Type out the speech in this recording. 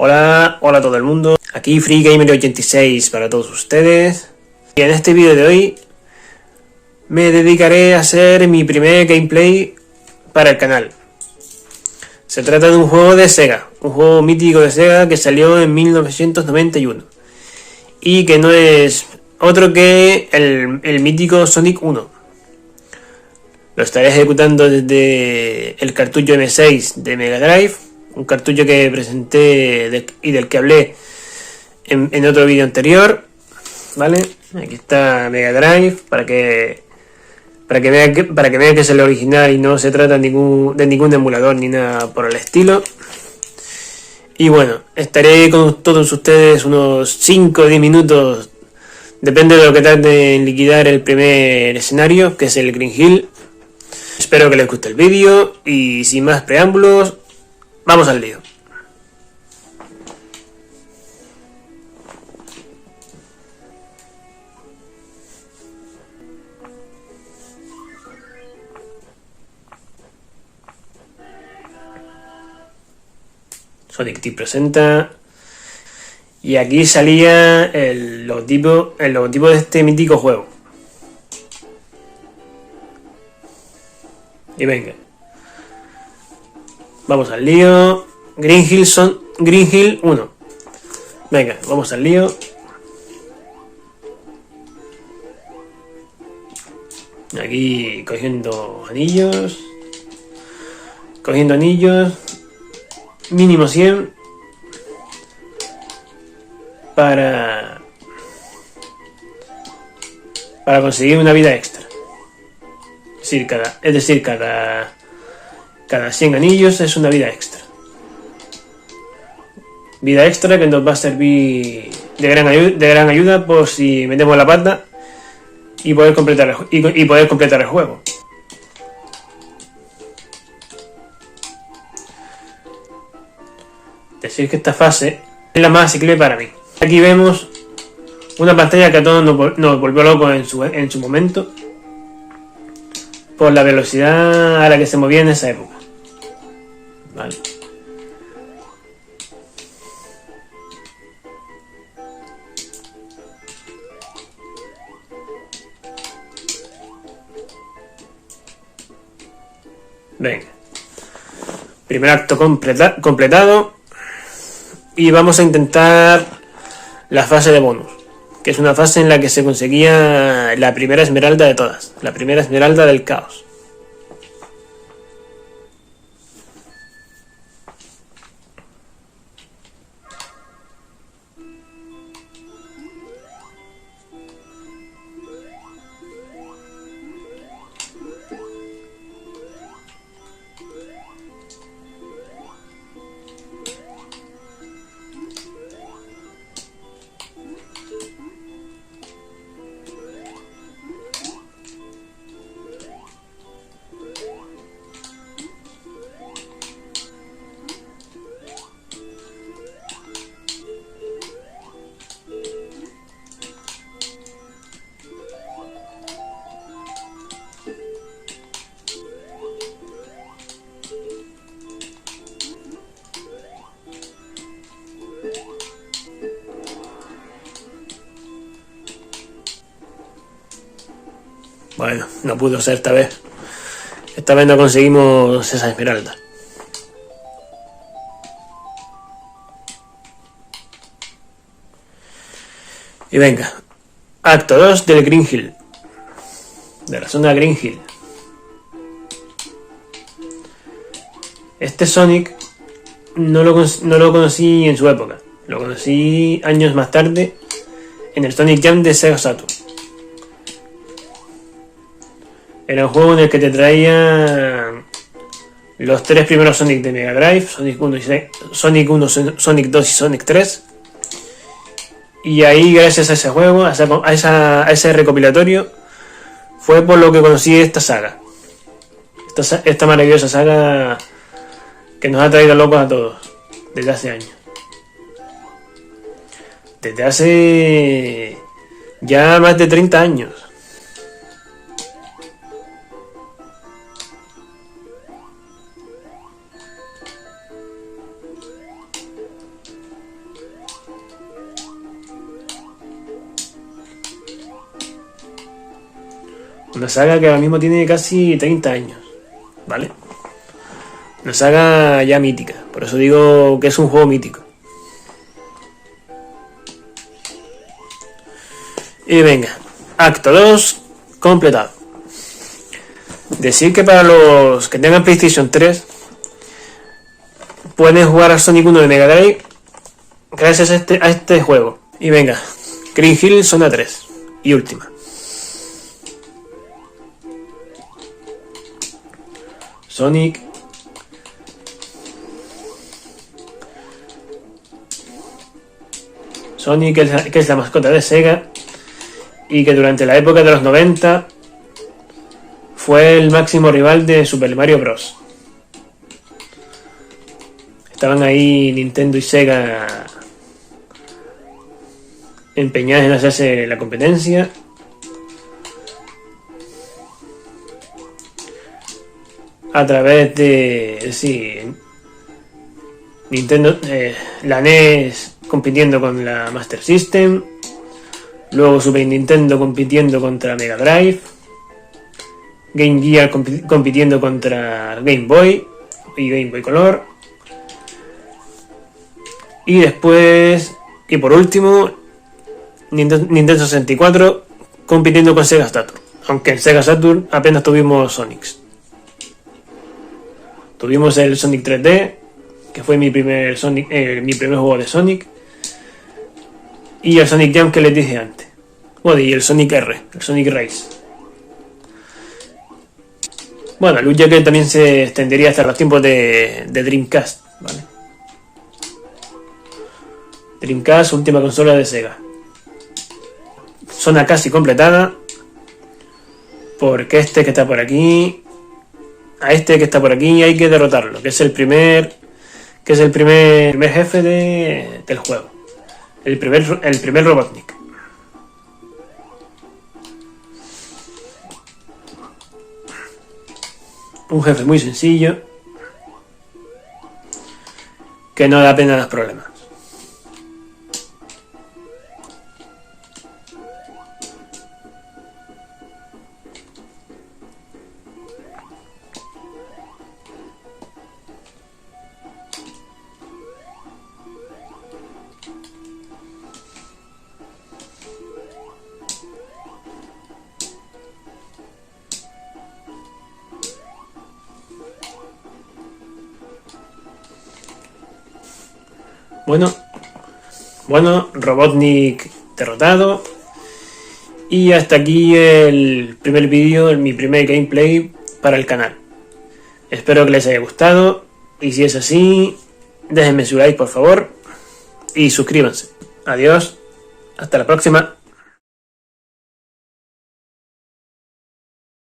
Hola a todo el mundo, aquí FreeGamer86 para todos ustedes. Y en este vídeo de hoy me dedicaré a hacer mi primer gameplay para el canal. Se trata de un juego de Sega, un juego mítico de Sega que salió en 1991 y que no es otro que el mítico Sonic 1. Lo estaré ejecutando desde el cartucho M6 de Mega Drive, un cartucho que presenté y del que hablé en otro vídeo anterior, ¿vale? Aquí está Mega Drive para que vean que es el original y no se trata de ningún emulador ni nada por el estilo. Y bueno, estaré con todos ustedes unos 5 o 10 minutos, depende de lo que tarde en liquidar el primer escenario, que es el Green Hill. Espero que les guste el vídeo y sin más preámbulos, vamos al lío. Sonic Team presenta. Y aquí salía el logotipo de este mítico juego. Y venga. Vamos al lío. Green Hill 1. Venga, vamos al lío. Aquí cogiendo anillos. Mínimo 100. Para conseguir una vida extra. Es decir, cada 100 anillos es una vida extra. Vida extra que nos va a servir de gran ayuda por si metemos la pata y poder completar el juego. Decir que esta fase es la más asequible para mí. Aquí vemos una pantalla que a todos nos volvió locos en su momento por la velocidad a la que se movía en esa época. Vale. Venga. Primer acto completado. Y vamos a intentar la fase de bonus, que es una fase en la que se conseguía la primera esmeralda de todas, la primera esmeralda del caos. Bueno, no pudo ser esta vez. Esta vez no conseguimos esa esmeralda. Y venga, acto 2 del Green Hill. De la zona Green Hill. Este Sonic no lo conocí en su época. Lo conocí años más tarde en el Sonic Jam de Sega Saturn. Era un juego en el que te traía los 3 primeros Sonic de Mega Drive, Sonic 1, Sonic 2 y Sonic 3. Y ahí, gracias a ese juego, a ese recopilatorio, fue por lo que conocí esta saga. Esta maravillosa saga que nos ha traído locos a todos desde hace años. Desde hace ya más de 30 años. Una saga que ahora mismo tiene casi 30 años, ¿vale? Una saga ya mítica, por eso digo que es un juego mítico. Y venga, acto 2 completado. Decir que para los que tengan PlayStation 3 pueden jugar a Sonic 1 de Mega Drive gracias a este juego. Y venga, Green Hill Zona 3 y última. Sonic. Sonic, que es la mascota de Sega y que durante la época de los 90 fue el máximo rival de Super Mario Bros. Estaban ahí Nintendo y Sega empeñadas en hacerse la competencia. A través de, sí, Nintendo, la NES compitiendo con la Master System, luego Super Nintendo compitiendo contra Mega Drive, Game Gear compitiendo contra Game Boy y Game Boy Color, y después, y por último, Nintendo 64 compitiendo con Sega Saturn, aunque en Sega Saturn apenas tuvimos Sonics. Tuvimos el Sonic 3D, que fue mi primer juego de Sonic, y el Sonic Jam que les dije antes. Bueno, y el Sonic R, el Sonic Race. Bueno, lucha que también se extendería hasta los tiempos de Dreamcast, ¿vale? Dreamcast, última consola de Sega. Zona casi completada, porque este que está por aquí, a este que está por aquí hay que derrotarlo, que es el primer jefe del juego, el primer Robotnik. Un jefe muy sencillo que no da apenas problemas. Bueno, Robotnik derrotado. Y hasta aquí el primer vídeo, mi primer gameplay para el canal. Espero que les haya gustado. Y si es así, déjenme su like por favor. Y suscríbanse. Adiós. Hasta la próxima.